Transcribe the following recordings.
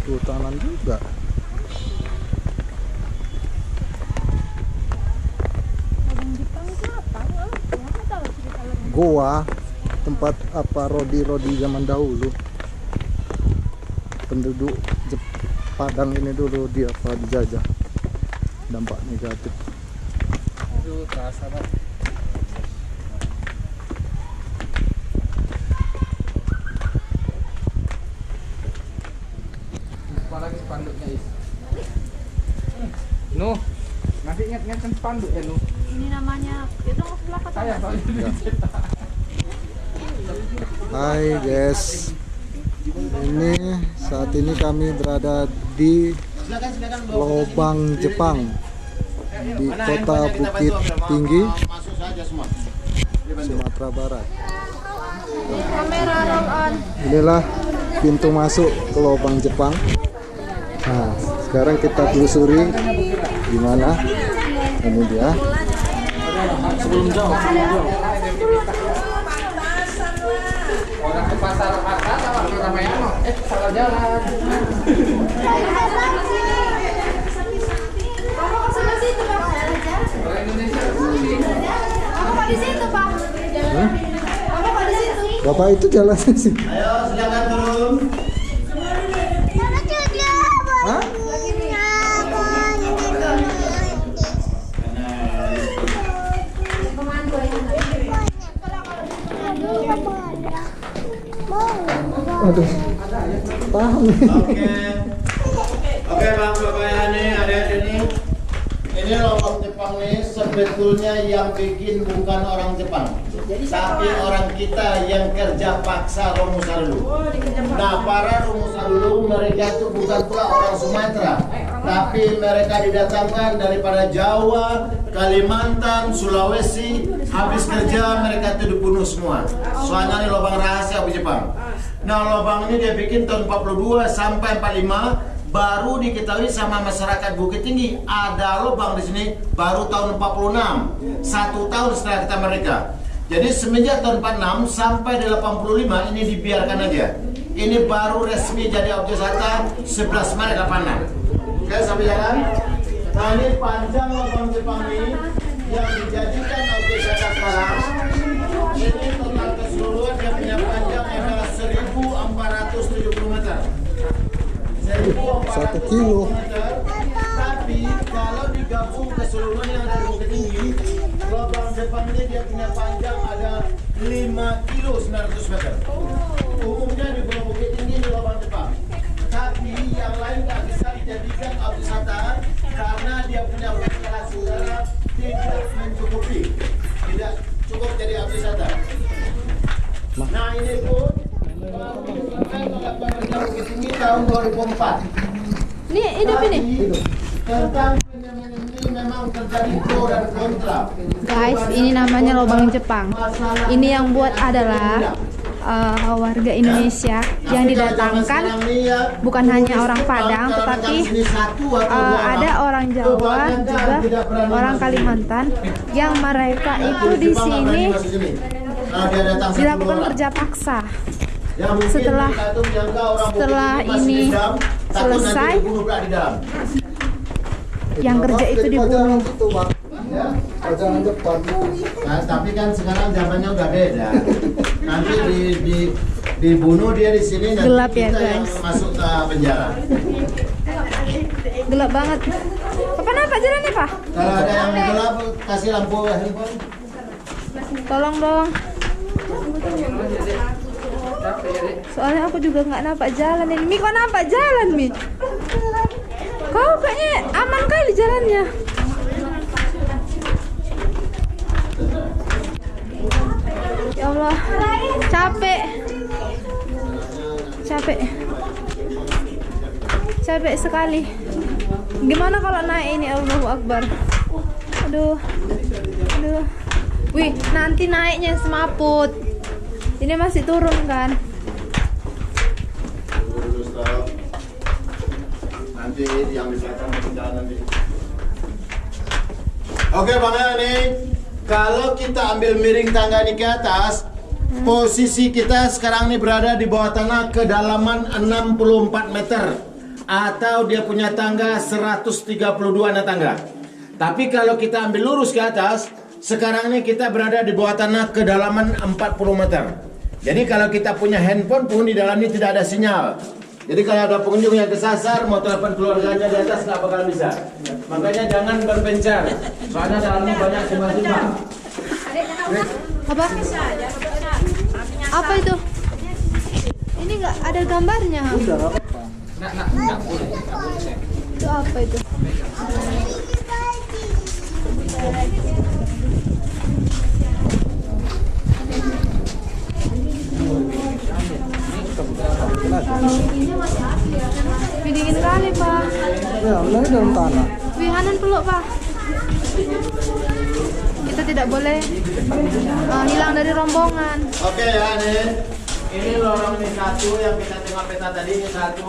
kehutanan juga. Lubang Jepang itu apa? Aku tahu cerita lubang. Goa, tempat apa rodi-rodi zaman dahulu. Penduduk Padang ini dulu dia apa dijajah. Dampak negatif. Aduh, terasa banget. Apa lagi spanduknya, Is? Nuh, nanti ingat-ingat kan spanduk ya, Nuh. Ini namanya itu sebelah kota. Saya tahu itu dicetak. Hai guys, ini saat ini kami berada di Lobang Jepang di kota Bukit Tinggi, Sumatera Barat. Kamera roll on. Inilah pintu masuk ke Lobang Jepang. Nah, sekarang kita telusuri di mana. Ini dia. Sebelum jauh. Orang ke pasar atas apa Ramayana? Salah jalan. Orang Indonesia. Apa di situ, Pak? Apa di situ? Bapak itu jalannya sih. Ayo silakan turun. Hah? Aduh, paham nih. Oke bang, bapak ini adik-adik ini lobang Jepang nih sebetulnya yang bikin bukan orang Jepang, tapi orang kita yang kerja paksa Romusalulu. Nah, para Romusalulu mereka itu bukan pula orang Sumatera, tapi mereka didatangkan daripada Jawa, Kalimantan, Sulawesi. Habis kerja mereka itu dibunuh semua. Soalnya ini lubang rahasia di Jepang. Nah, lubang ini dia bikin tahun 42 sampai 45, baru diketahui sama masyarakat Bukit Tinggi ada lubang di sini baru tahun 46, 1 tahun setelah kita merdeka. Jadi semenjak tahun 46 sampai 85 ini dibiarkan aja. Ini baru resmi jadi objek wisata 11 Maret 86. Oke, sampai jalan. Nah, ini panjang lubang Jepang ini yang dijadikan objek wisata sekarang. Ini total keseluruhan yang punya panjang adalah 1470 meter. 1 kilo. Tapi kalau digabung keseluruhan yang ada di Bukit Tinggi, lubang Jepang ini dia punya panjang ada 5 kilo 900 meter. Umumnya di Pulau Bukit Tinggi di lubang Jepang. Tapi yang lain nggak bisa dijadikan objek wisata karena dia punya ventilasi udara tidak mencukupi, tidak cukup jadi objek wisata. Nah, ini pun baru dilakukan oleh pemerintah Bukit Tinggi tahun 2004. Ini hidup ini. Tentang fenomena ini memang terjadi pro dan kontra. Guys, ini namanya lubang Jepang. Ini yang buat adalah warga Indonesia yang didatangkan, bukan hanya orang Padang, tetapi ada orang Jawa juga, orang Kalimantan, yang mereka itu di sini dilakukan kerja paksa. Setelah ini selesai, yang kerja itu dibunuh. Jangan depan. Nah, tapi kan sekarang zamannya udah beda. Nanti dibunuh dia di sini dan Gelap ya, kita yang guys. masuk ke penjara. Gelap banget. Apa nampak jalan nih, Pak? Kalau ada yang gelap kasih lampu handphone. Tolong dong. Soalnya aku juga nggak nampak jalan ini. Mi, kok nampak jalan, Mi? Kau kayaknya aman kali jalannya. Ya Allah, capek. Capek sekali. Gimana kalau naik ini? Allahu Akbar. Aduh. Wih, nanti naiknya semaput. Ini masih turun kan? Dulu stop. Nanti yang di belakang jalan nanti. Oke Bang ya nih, kalau kita ambil miring tangga ini ke atas, posisi kita sekarang ini berada di bawah tanah kedalaman 64 meter. atau dia punya tangga 132 anak tangga. Tapi kalau kita ambil lurus ke atas, sekarang ini kita berada di bawah tanah kedalaman 40 meter. Jadi kalau kita punya handphone pun di dalam ini tidak ada sinyal. Jadi kalau ada pengunjung yang kesasar mau telepon keluarganya di atas nggak bakal bisa. Makanya jangan berpencar. Soalnya dalamnya banyak sembah-sembah. Apa? Apa itu? Ini nggak ada gambarnya. Nggak boleh. Itu apa itu? Dingin kali, Pak. Ya, mulai dalam tanah. Wihanan peluk, Pak. Kita tidak boleh hilang dari rombongan. Oke ya, ini lorong ini 1 yang kita tengok peta tadi, ini 1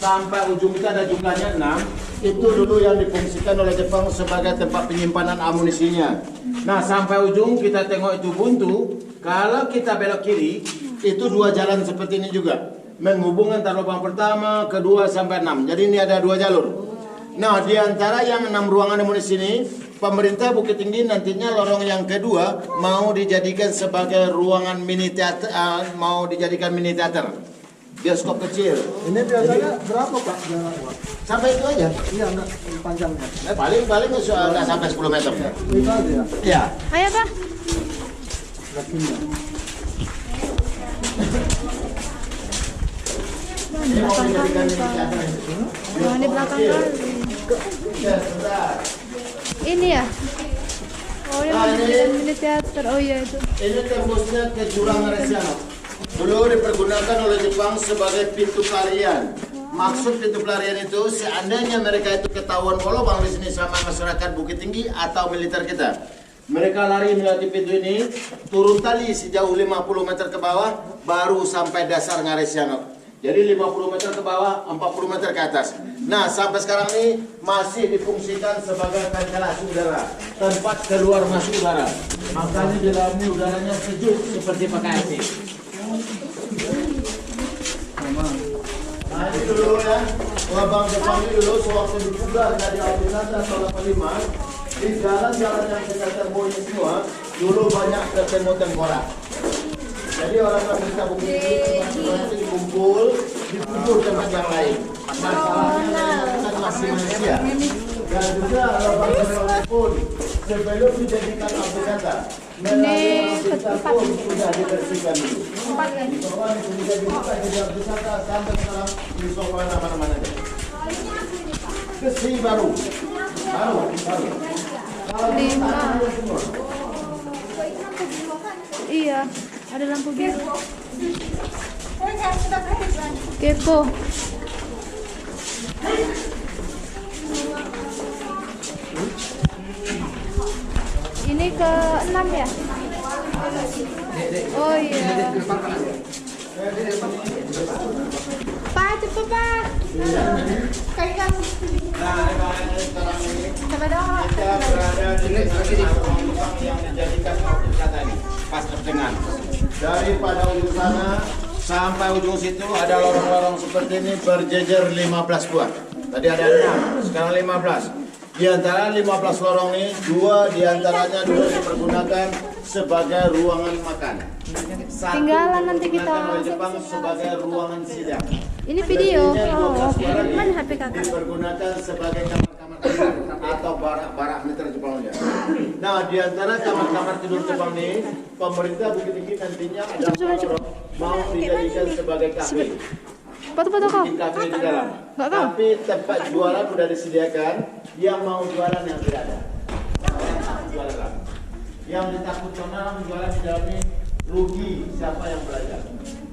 sampai ujung kita ada jumlahnya 6. Itu dulu yang difungsikan oleh Jepang sebagai tempat penyimpanan amunisinya. Nah, sampai ujung kita tengok itu buntu. Kalau kita belok kiri, itu 2 jalan seperti ini juga, menghubungkan antara lubang pertama, kedua sampai 6. Jadi ini ada 2 jalur. Nah, di antara yang 6 ruangan amunisi ini, pemerintah Bukit Tinggi nantinya lorong yang kedua mau dijadikan sebagai ruangan mini teater, mau dijadikan mini teater, bioskop kecil. Ini biasanya berapa Pak? Sampai itu aja. Iya, enggak panjangnya. Paling nggak sampai 10 meter. Itu aja ya. Ya. Ayo, Pak. Kakinya. Ini mau dijadikan mini teater. Oh, di belakang kali. Ya, sebentar. Ini ya? Oh, ini mau dijadikan mini teater. Oh iya itu. Ini tembusnya ke jurang Aresiano. Dulu dipergunakan oleh Jepang sebagai pintu pelarian. Maksud pintu pelarian itu seandainya mereka itu ketahuan bolobang di sini sama masyarakat Bukit Tinggi atau militer kita. Mereka lari melewati pintu ini, turun tali sejauh 50 meter ke bawah, baru sampai dasar Aresiano. Jadi 50 meter ke bawah, 40 meter ke atas. Nah, sampai sekarang ini masih difungsikan sebagai ventilasi udara, tempat keluar masuk udara. Makanya di dalam ini udaranya sejuk seperti pakai AC. Nah, ini dulu ya, Lubang Jepang ini dulu sewaktu dipugar dari Alvinata tahun 85, di jalan-jalan yang kita temui semua, dulu banyak ketemu tengkorak. Jadi orang-orang bisa Bukit Tinggi dikumpul, dikubur tempat yang lain. Masalahnya kan masih manusia. Dan juga Lubang Jepang pun sebelum dijadikan Alvinata, melalui kita pun sudah dibersihkan dulu. Di bawah ini sudah dibuka jadi Alvinata sampai sekarang di sofa mana-mana. Kesi baru. Kalau Iya, ada lampu biru. Kepo. Ini ke-6 ya? Oh iya. Pak, cepet Pak. Kayak sampai dong. kita berada di ruang yang dijadikan objek tadi, pas pertengahan. Daripada ujung sana sampai ujung situ ada lorong-lorong seperti ini berjejer 15 buah. Tadi ada 6, sekarang 15. Di antara 15 lorong ini, 2 diantaranya dulu dipergunakan sebagai ruangan makan. Satu Tinggalan nanti kita. dipergunakan oleh Jepang sebagai ruangan sidang. Ini video. Selebihnya 12 buah lagi Mana HP kakak? dipergunakan sebagai kamar-kamar tidur atau barak-barak militer Jepangnya. Nah, di antara kamar-kamar tidur Jepang ini, pemerintah Bukit Tinggi nantinya ada mau dijadikan sebagai kafe. Foto-foto kau. Bikin kafe di dalam. Nggak tahu. Tapi tempat jualan sudah disediakan. Yang mau jualan yang tidak ada. Jualan. Yang ditakutkan orang jualan di dalam ini rugi siapa yang belajar.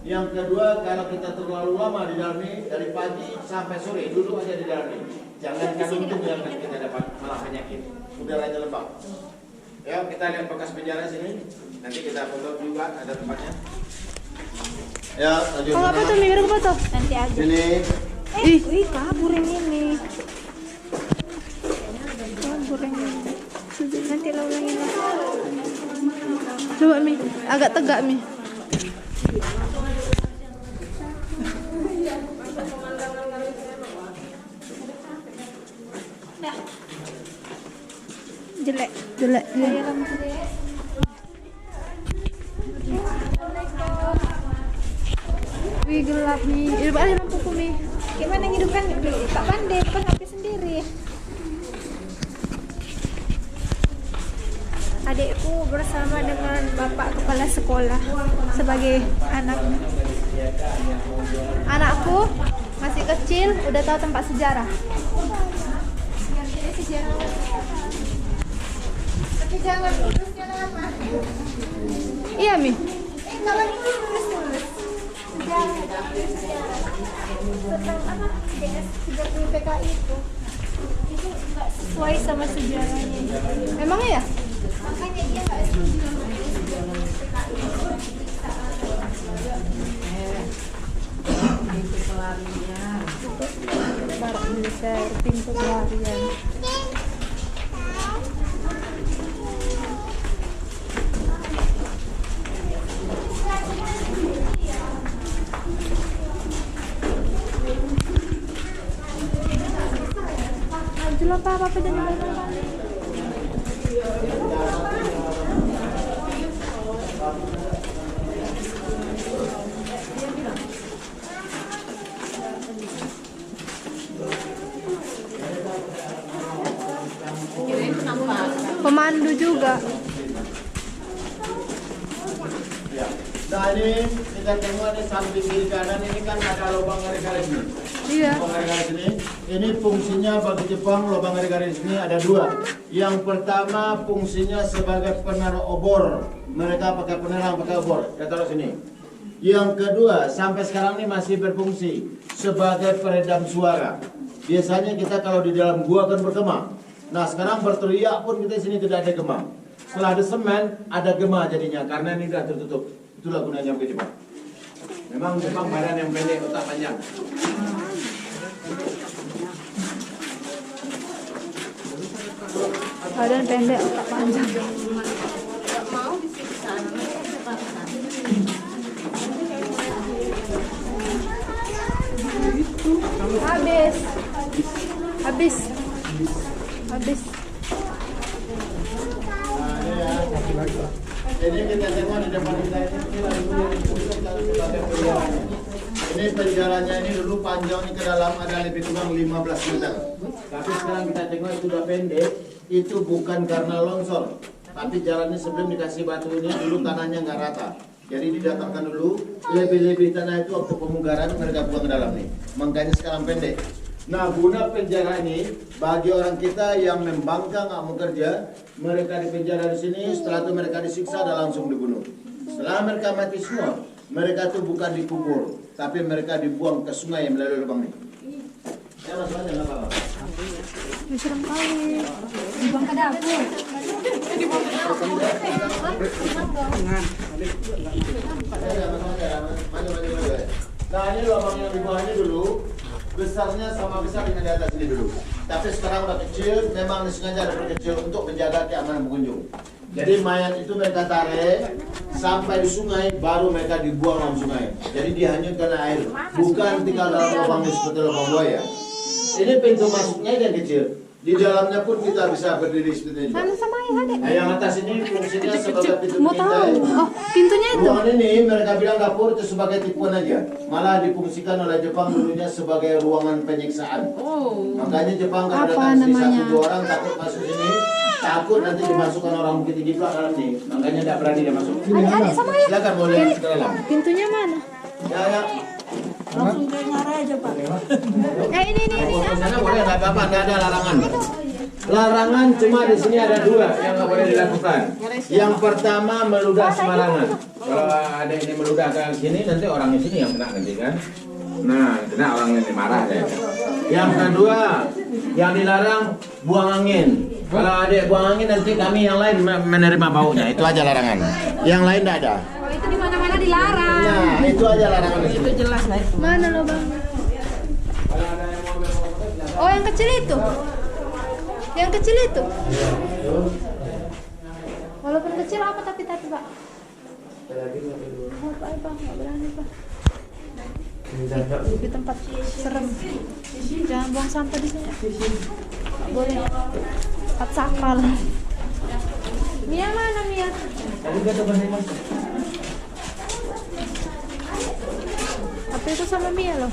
Yang kedua, kalau kita terlalu lama di dalam ini dari pagi sampai sore duduk aja di dalam ini. Jangan untung yang kita dapat malah penyakit. Udaranya lembab. Ya, kita lihat bekas penjara sini. Nanti kita foto juga ada tempatnya. Ya, lanjut. Kalau apa tuh minggu foto? Nanti aja. Sini. Ih, kabur yang ini. Kabur yang ini. Nanti lo ulangin. Coba Mi, agak tegak Mi. Jelek. Jelek. Wih gelap nih. Hidup aja lampuku nih. Gimana ngidupkan? Tak pandai, kan HP sendiri. Adikku bersama dengan bapak kepala sekolah sebagai anaknya. Anakku masih kecil udah tahu tempat sejarah. Tapi jangan tulisnya nama. Iya Mi. Kalau tulis. Sejarah. Tentang apa? DS 30 PKI itu. Itu nggak sesuai sama sejarahnya. Emangnya ya? Makanya dia nggak setuju. Pintu pelarian. Lanjut apa jangan balik. Pemandu juga. Nah ini kita tengok di samping kiri kanan ini kan ada lubang garis-garis ini. Iya. Lubang garis-garis ini fungsinya bagi Jepang lubang garis-garis ini ada dua. Yang pertama fungsinya sebagai penaruh obor. Mereka pakai penerang pakai obor. Kita taruh sini. Yang kedua sampai sekarang ini masih berfungsi sebagai peredam suara. Biasanya kita kalau di dalam gua kan bergema. Nah sekarang berteriak pun kita sini tidak ada gema. Setelah ada semen ada gema jadinya karena ini sudah tertutup. Itulah gunanya bagi Jepang. Memang Jepang badan yang pendek, otak panjang. Badan pendek, otak panjang. Habis. Jadi kita tengok di depan kita ini penjaranya ini dulu panjangnya ke dalam ada lebih kurang 15 meter. Tapi sekarang kita tengok itu sudah pendek, itu bukan karena longsor. Tapi jalannya sebelum dikasih batu ini dulu tanahnya nggak rata. Jadi didatangkan dulu, lebih-lebih tanah itu waktu pemugaran mereka buang ke dalam nih. Makanya sekarang pendek. Nah guna penjara ini bagi orang kita yang membangkang nggak mau kerja, mereka dipenjara di sini. Setelah itu mereka disiksa dan langsung dibunuh. Setelah mereka mati semua, mereka itu bukan dikubur, tapi mereka dibuang ke sungai yang melalui lubang ini. Ya masuk aja nggak apa-apa. Serem kali. Dibuang ke dapur. Nah ini lubang yang dibuangnya dulu. Besarnya sama besar dengan di atas ini dulu. Tapi sekarang udah kecil, memang disengaja ada kecil untuk menjaga keamanan pengunjung. Jadi mayat itu mereka tarik sampai di sungai, baru mereka dibuang dalam sungai. Jadi dia hanya kena air, bukan tinggal dalam lubang seperti lubang buaya. Ini pintu masuknya yang kecil. Di dalamnya pun kita bisa berdiri seperti ini. Sama adik. Nah, yang atas ini fungsinya sebagai pintu Mau tahu? Oh, pintunya itu. Ruangan ini mereka bilang dapur itu sebagai tipuan aja. Malah difungsikan oleh Jepang dulunya sebagai ruangan penyiksaan. Makanya Jepang kalau Apa datang di namanya? 1-2 orang takut masuk sini, takut nanti dimasukkan orang Bukit Tinggi pula dalam nih. Makanya tidak berani dia masuk. Adik sama ya. Silakan boleh ke dalam. Pintunya mana? Ya. Langsung ke ngarah aja Pak. Ini. Ke sana boleh, nggak apa-apa, nggak ada larangan. Larangan cuma di sini ada dua yang nggak boleh dilakukan. Yang pertama meludah sembarangan. Kalau ada ini meludah ke sini, nanti orang di sini yang kena nanti kan. Nah, kena orang yang dimarah deh. Yang kedua, yang dilarang buang angin. Kalau ada buang angin nanti kami yang lain menerima baunya. Itu aja larangan. Yang lain tidak ada. Oh, itu di mana-mana dilarang. Nah, itu aja larangan. Itu jelas lah itu. Mana lo bang? Oh, yang kecil itu. Yang kecil itu. Walaupun kecil apa tapi pak. Oh, pak, nggak berani pak. Di tempat serem. Jangan buang sampah di sini. Nggak boleh. Tempat sakral. Mia mana Mia? Apa itu sama Mia loh?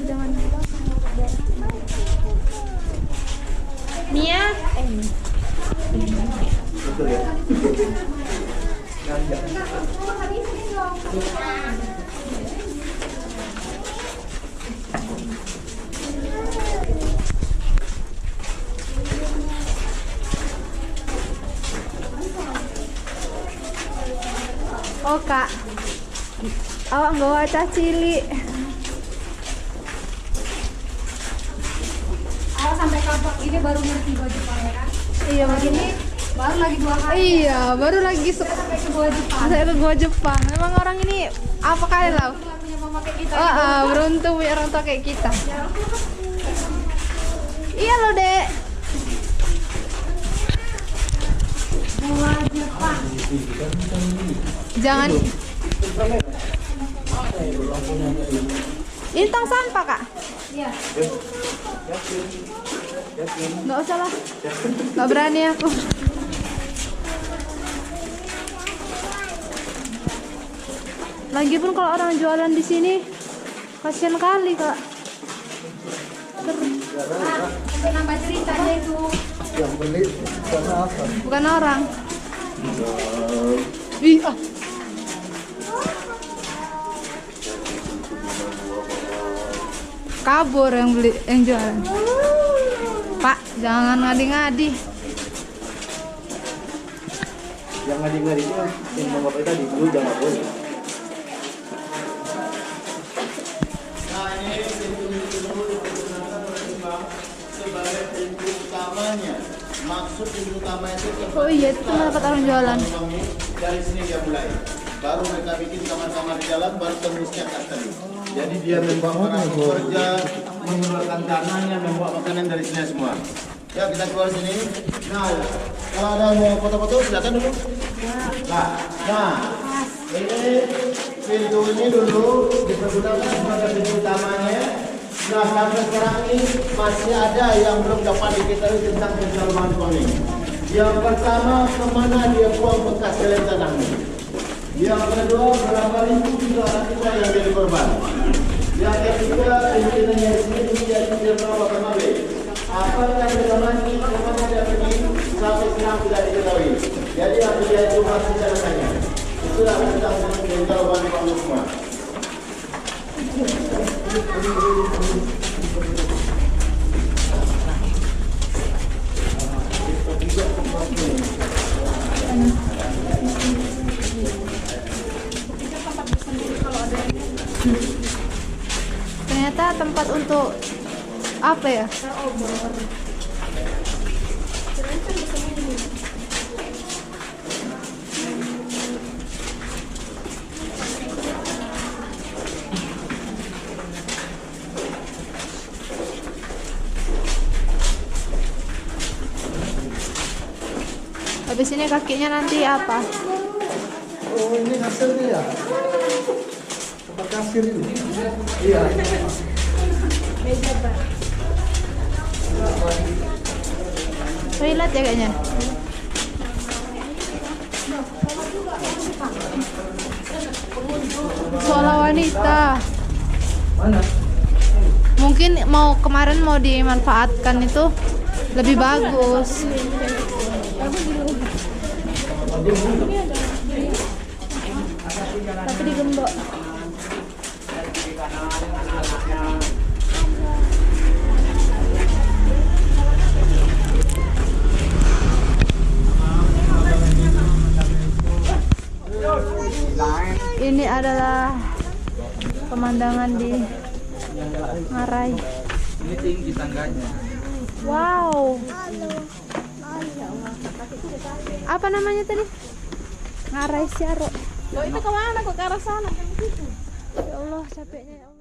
Jangan. Mia, oh kak, awak nggak waca cili. Awak sampai kapan ini baru ngerti baju pangeran? Iya begini. Baru lagi 2 kali. Iya, baru lagi Sampai ke Goa Jepang. saya ke Goa Jepang. Memang orang ini apa kali lah? Punya mama kayak kita. Beruntung punya orang tua kayak kita. Iya loh dek. Goa Jepang. Jangan. Ini tong sampah kak? Iya. Nggak usah lah. Nggak berani aku. Lagipun kalau orang jualan di sini kasihan kali kak. Untuk nambah ceritanya itu. Yang beli karena apa? Bukan orang. Ih, kabur yang beli yang jualan. Pak, jangan ngadi-ngadi. Yang ngadi-ngadi itu yang mama kita di dulu jangan boleh. Nah ini sebagai pintu utamanya. Maksud pintu utama itu Oh iya, itu cuma dapat orang jualan. dari sini dia mulai. Baru mereka bikin kamar-kamar di dalam, baru tembusnya ke atas. Jadi dia membawa orang bekerja, mengeluarkan dananya, membawa makanan dari sini semua. Ya kita keluar sini. Nah, kalau ada mau foto-foto silakan dulu. Nah, ini pintu ini dulu dipergunakan sebagai pintu utamanya. Nah, sampai sekarang ini masih ada yang belum dapat diketahui tentang pintu rumah ini. Yang pertama, kemana dia buang bekas lem tanahnya. Yang kedua, berapa ribu juga orang tua yang jadi korban. Yang ketiga, pimpinannya di sini dia tidak tahu kemana. Apakah dia mati, kemana dia pergi, sampai sekarang tidak diketahui. Jadi apa dia itu masih catatannya. Itulah tentang jawaban kamu semua. Ternyata tempat untuk apa ya? Habis ini kakinya nanti apa? Oh ini hasilnya ya? Tempat kasir ini? Iya. Toilet ya kayaknya. Seolah wanita. Mana? Mungkin kemarin mau dimanfaatkan itu lebih bagus. Tapi digembok. Ini adalah pemandangan di Ngarai. Ini tinggi tangganya. Wow. Apa namanya tadi? Ngarai Siaro. Loh itu kemana kok ke arah sana? Ya Allah capeknya ya Allah.